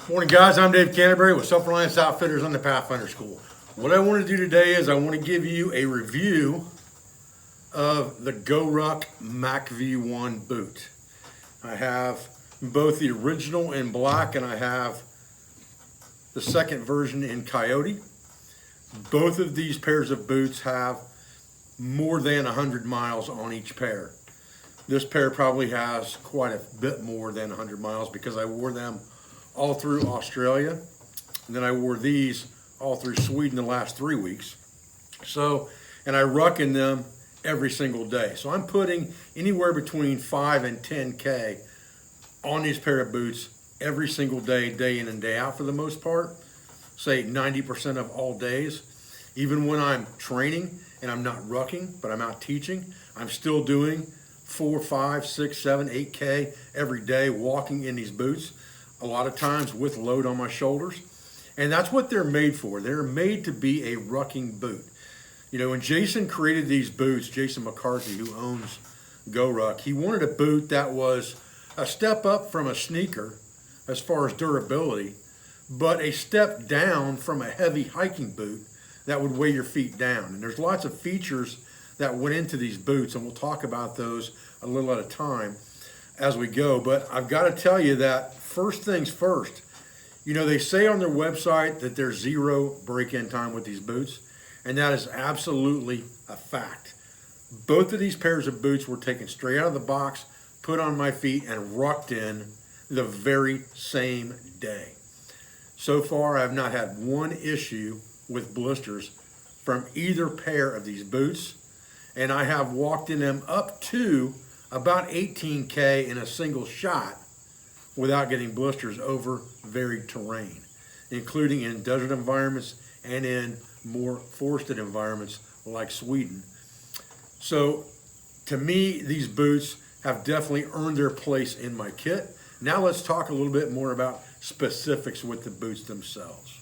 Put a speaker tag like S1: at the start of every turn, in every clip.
S1: Morning guys, I'm Dave Canterbury with Self-Reliance Outfitters on the Pathfinder School. What I want to do today is I want to give you a review of the GoRuck MACV 1 boot. I have both the original in black and I have the second version in coyote. Both of these pairs of boots have more than 100 miles on each pair. This pair probably has quite a bit more than 100 miles because I wore them all through Australia, and then I wore these all through Sweden the last 3 weeks. And I ruck in them every single day. So I'm putting anywhere between 5 and 10K on these pair of boots every single day, day in and day out for the most part. Say 90% of all days. Even when I'm training and I'm not rucking, but I'm out teaching, I'm still doing 4, 5, 6, 7, 8K every day walking in these boots. A lot of times with load on my shoulders. And that's what they're made for. They're made to be a rucking boot. You know, when Jason created these boots, Jason McCarthy, who owns GoRuck, he wanted a boot that was a step up from a sneaker as far as durability, but a step down from a heavy hiking boot that would weigh your feet down. And there's lots of features that went into these boots, and we'll talk about those a little at a time as we go. But I've got to tell you that first things first, you know, they say on their website that there's 0 break-in time with these boots, and that is absolutely a fact. Both of these pairs of boots were taken straight out of the box, put on my feet, and rucked in the very same day. So far, I've not had one issue with blisters from either pair of these boots, and I have walked in them up to about 18K in a single shot without getting blisters over varied terrain, including in desert environments and in more forested environments like Sweden. So to me, these boots have definitely earned their place in my kit. Now let's talk a little bit more about specifics with the boots themselves.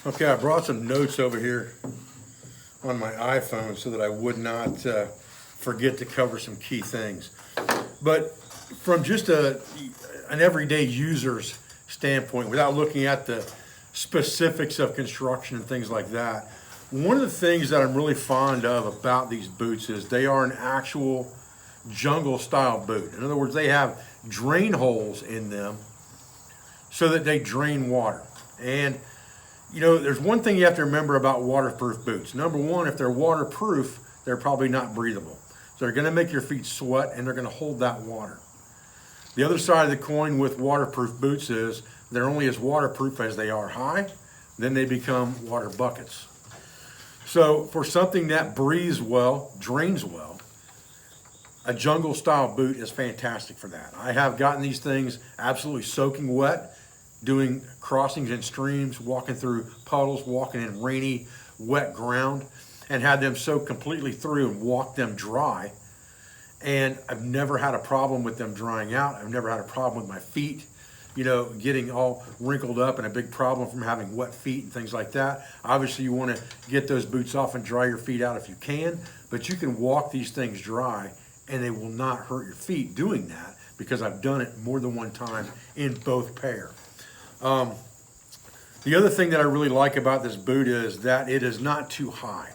S1: Okay, I brought some notes over here on my iPhone so that I would not forget to cover some key things. But from just an everyday user's standpoint, without looking at the specifics of construction and things like that, one of the things that I'm really fond of about these boots is they are an actual jungle style boot. In other words, they have drain holes in them so that they drain water. And you know, there's one thing you have to remember about waterproof boots. Number one, if they're waterproof, they're probably not breathable. So they're gonna make your feet sweat and they're gonna hold that water. The other side of the coin with waterproof boots is they're only as waterproof as they are high, then they become water buckets. So for something that breathes well, drains well, a jungle style boot is fantastic for that. I have gotten these things absolutely soaking wet, doing crossings in streams, walking through puddles, walking in rainy, wet ground, and had them soak completely through and walk them dry. And I've never had a problem with them drying out. I've never had a problem with my feet, you know, getting all wrinkled up, and a big problem from having wet feet and things like that. Obviously, you want to get those boots off and dry your feet out if you can, but you can walk these things dry and they will not hurt your feet doing that because I've done it more than one time in both pair. The other thing that I really like about this boot is that it is not too high.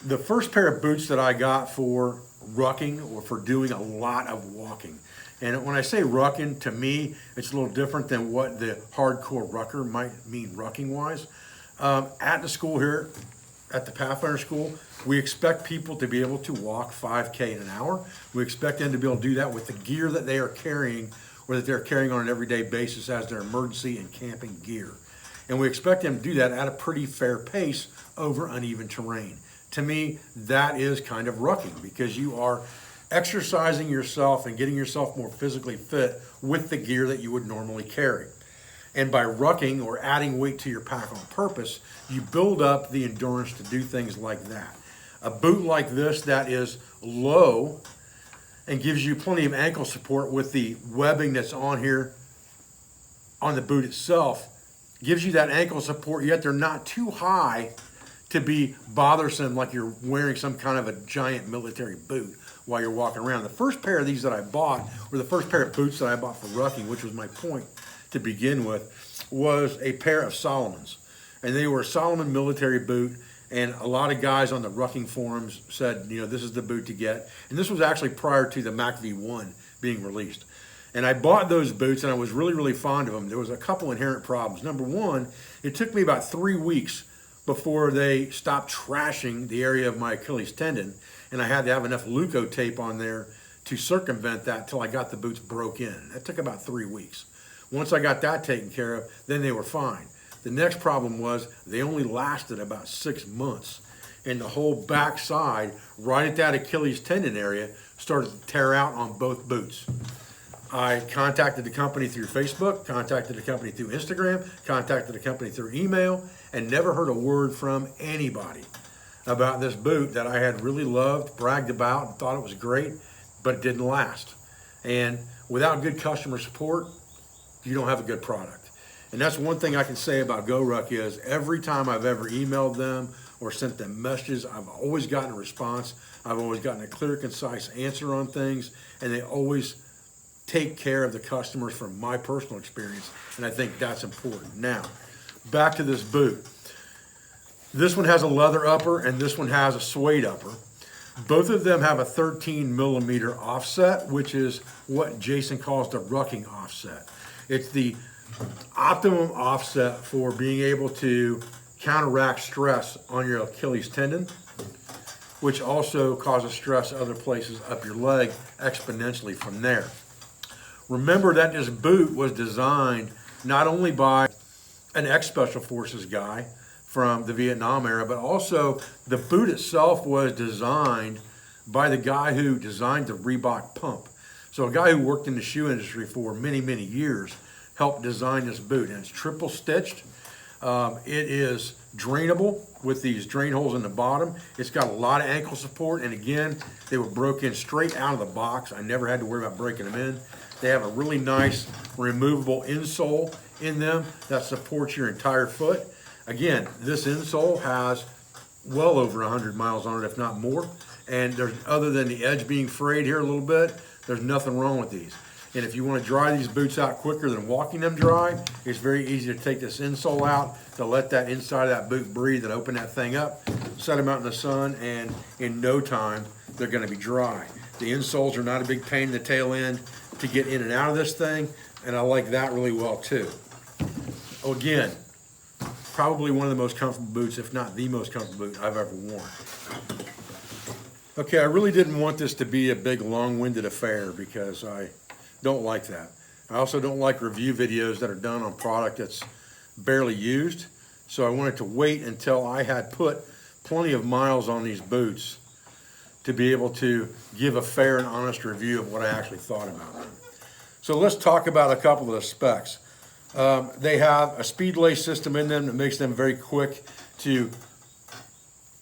S1: The first pair of boots that I got for rucking or for doing a lot of walking, and when I say rucking, to me, it's a little different than what the hardcore rucker might mean rucking wise. At the school here, at the Pathfinder School, we expect people to be able to walk 5K in an hour. We expect them to be able to do that with the gear that they are carrying or that they're carrying on an everyday basis as their emergency and camping gear. And we expect them to do that at a pretty fair pace over uneven terrain. To me, that is kind of rucking because you are exercising yourself and getting yourself more physically fit with the gear that you would normally carry. And by rucking or adding weight to your pack on purpose, you build up the endurance to do things like that. A boot like this that is low and gives you plenty of ankle support with the webbing that's on here on the boot itself, gives you that ankle support, yet they're not too high to be bothersome like you're wearing some kind of a giant military boot. while you're walking around. The first pair of these that I bought, or the first pair of boots that I bought for rucking, which was my point to begin with, was a pair of Solomon's. And they were a Salomon military boot, and a lot of guys on the rucking forums said, you know, this is the boot to get. And this was actually prior to the MACV 1 being released. And I bought those boots, and I was really, really fond of them. There was a couple inherent problems. Number one, it took me about 3 weeks before they stopped trashing the area of my Achilles tendon, and I had to have enough Leuco tape on there to circumvent that till I got the boots broke in. That took about 3 weeks. Once I got that taken care of, then they were fine. The next problem was they only lasted about 6 months, and the whole back side, right at that Achilles tendon area, started to tear out on both boots. I contacted the company through Facebook, contacted the company through Instagram, contacted the company through email, and never heard a word from anybody about this boot that I had really loved, bragged about, and thought it was great, but it didn't last. And without good customer support, you don't have a good product. And that's one thing I can say about GoRuck is every time I've ever emailed them or sent them messages, I've always gotten a response. I've always gotten a clear, concise answer on things, and they always take care of the customers from my personal experience, and I think that's important. Now, back to this boot. This one has a leather upper, and this one has a suede upper. Both of them have a 13 millimeter offset, which is what Jason calls the rucking offset. It's the optimum offset for being able to counteract stress on your Achilles tendon, which also causes stress other places up your leg exponentially from there. Remember that this boot was designed not only by an ex-Special Forces guy from the Vietnam era, but also the boot itself was designed by the guy who designed the Reebok pump. So a guy who worked in the shoe industry for many, many years helped design this boot, and it's triple stitched. It is drainable with these drain holes in the bottom. It's got a lot of ankle support, and again, they were broken straight out of the box. I never had to worry about breaking them in. They have a really nice removable insole in them that supports your entire foot. Again, this insole has well over 100 miles on it, if not more. And there's, other than the edge being frayed here a little bit, there's nothing wrong with these. And if you want to dry these boots out quicker than walking them dry, it's very easy to take this insole out, to let that inside of that boot breathe and open that thing up, set them out in the sun, and in no time, they're going to be dry. The insoles are not a big pain in the tail end to get in and out of this thing, and I like that really well too. Again, probably one of the most comfortable boots, if not the most comfortable boot I've ever worn. Okay, I really didn't want this to be a big long-winded affair because I don't like that. I also don't like review videos that are done on product that's barely used. So I wanted to wait until I had put plenty of miles on these boots to be able to give a fair and honest review of what I actually thought about them. So let's talk about a couple of the specs. They have a speed lace system in them that makes them very quick to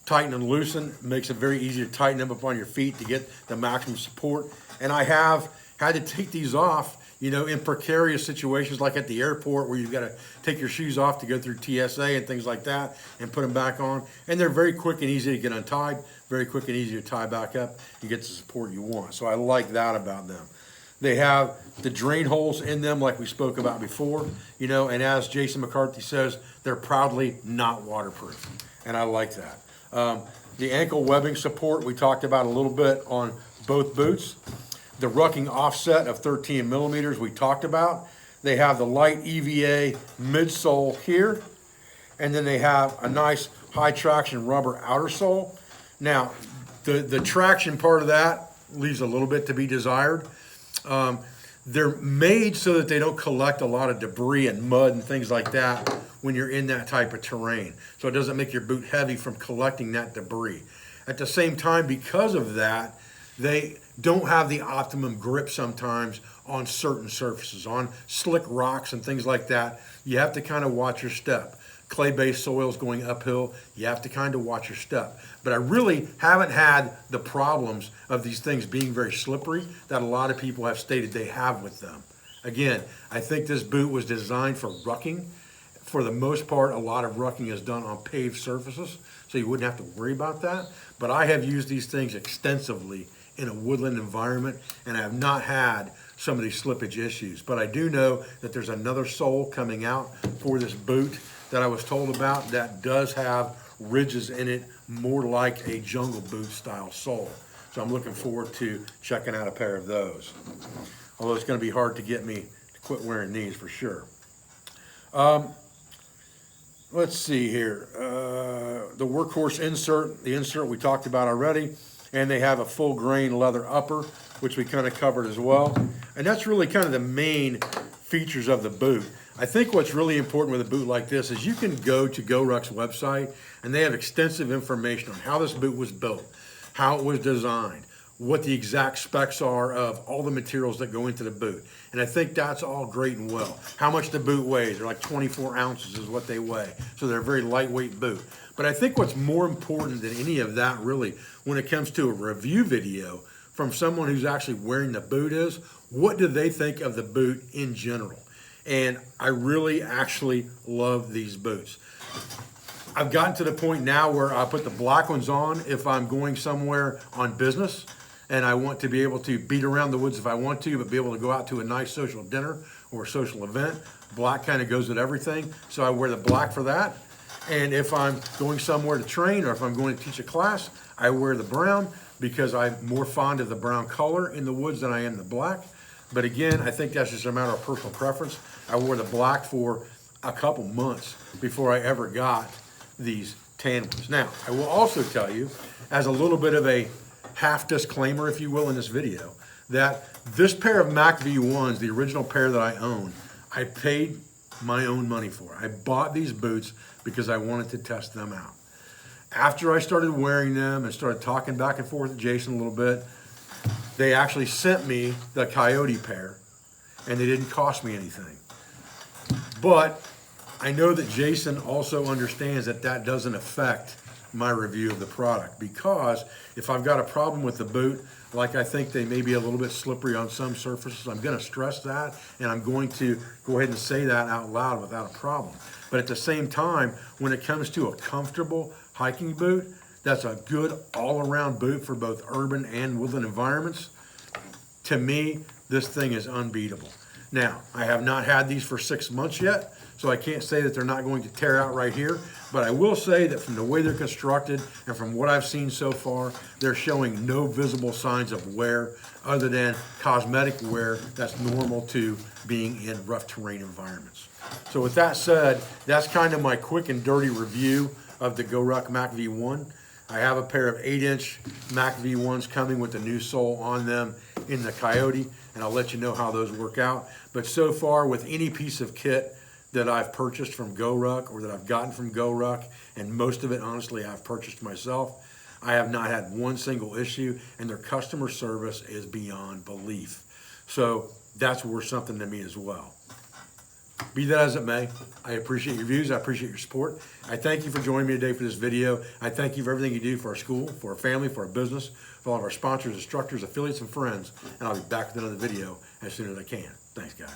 S1: tighten and loosen. It makes it very easy to tighten them up on your feet to get the maximum support. And I have had to take these off, you know, in precarious situations like at the airport where you've got to take your shoes off to go through TSA and things like that and put them back on. And they're very quick and easy to get untied, very quick and easy to tie back up and get the support you want. So I like that about them. They have the drain holes in them like we spoke about before, you know, and as Jason McCarthy says, they're proudly not waterproof. And I like that. The ankle webbing support we talked about a little bit on both boots. The rucking offset of 13 millimeters we talked about. They have the light EVA midsole here, and then they have a nice high traction rubber outer sole. Now, the traction part of that leaves a little bit to be desired. They're made so that they don't collect a lot of debris and mud and things like that when you're in that type of terrain. So it doesn't make your boot heavy from collecting that debris. At the same time, because of that, they don't have the optimum grip sometimes on certain surfaces, on slick rocks and things like that. You have to kind of watch your step. Clay-based soils going uphill, you have to kind of watch your step. But I really haven't had the problems of these things being very slippery that a lot of people have stated they have with them. Again, I think this boot was designed for rucking. For the most part, a lot of rucking is done on paved surfaces, so you wouldn't have to worry about that. But I have used these things extensively in a woodland environment, and I have not had some of these slippage issues. But I do know that there's another sole coming out for this boot that I was told about that does have ridges in it, more like a jungle boot style sole. So I'm looking forward to checking out a pair of those. Although it's going to be hard to get me to quit wearing these for sure. Let's see here. The Workhorse insert, the insert we talked about already, and they have a full grain leather upper, which we kind of covered as well. And that's really kind of the main features of the boot. I think what's really important with a boot like this is you can go to GoRuck's website and they have extensive information on how this boot was built, how it was designed, what the exact specs are of all the materials that go into the boot. And I think that's all great and well. How much the boot weighs, they're like 24 ounces is what they weigh. So they're a very lightweight boot. But I think what's more important than any of that really, when it comes to a review video from someone who's actually wearing the boot is, what do they think of the boot in general? And I really actually love these boots. I've gotten to the point now where I put the black ones on if I'm going somewhere on business and I want to be able to beat around the woods if I want to, but be able to go out to a nice social dinner or a social event. Black kind of goes with everything, so I wear the black for that. And if I'm going somewhere to train or if I'm going to teach a class, I wear the brown because I'm more fond of the brown color in the woods than I am the black. But again, I think that's just a matter of personal preference. I wore the black for a couple months before I ever got these tan ones. Now, I will also tell you, as a little bit of a half disclaimer, if you will, in this video, that this pair of MACV 1s, the original pair that I own, I paid my own money for. I bought these boots because I wanted to test them out. After I started wearing them and started talking back and forth with Jason a little bit, they actually sent me the Coyote pair, and they didn't cost me anything. But I know that Jason also understands that that doesn't affect my review of the product, because if I've got a problem with the boot, like I think they may be a little bit slippery on some surfaces, I'm going to stress that, and I'm going to go ahead and say that out loud without a problem. But at the same time, when it comes to a comfortable hiking boot, that's a good all-around boot for both urban and woodland environments. To me, this thing is unbeatable. Now, I have not had these for 6 months yet, so I can't say that they're not going to tear out right here, but I will say that from the way they're constructed and from what I've seen so far, they're showing no visible signs of wear other than cosmetic wear that's normal to being in rough terrain environments. So with that said, that's kind of my quick and dirty review of the GoRuck MACV 1. I have a pair of 8-inch MACV 1s coming with the new sole on them in the Coyote, and I'll let you know how those work out. But so far, with any piece of kit that I've purchased from GoRuck or that I've gotten from GoRuck, and most of it, honestly, I've purchased myself, I have not had one single issue, and their customer service is beyond belief. So that's worth something to me as well. Be that as it may, I appreciate your views. I appreciate your support. I thank you for joining me today for this video. I thank you for everything you do for our school, for our family, for our business, for all of our sponsors, instructors, affiliates, and friends. And I'll be back with another video as soon as I can. Thanks, guys.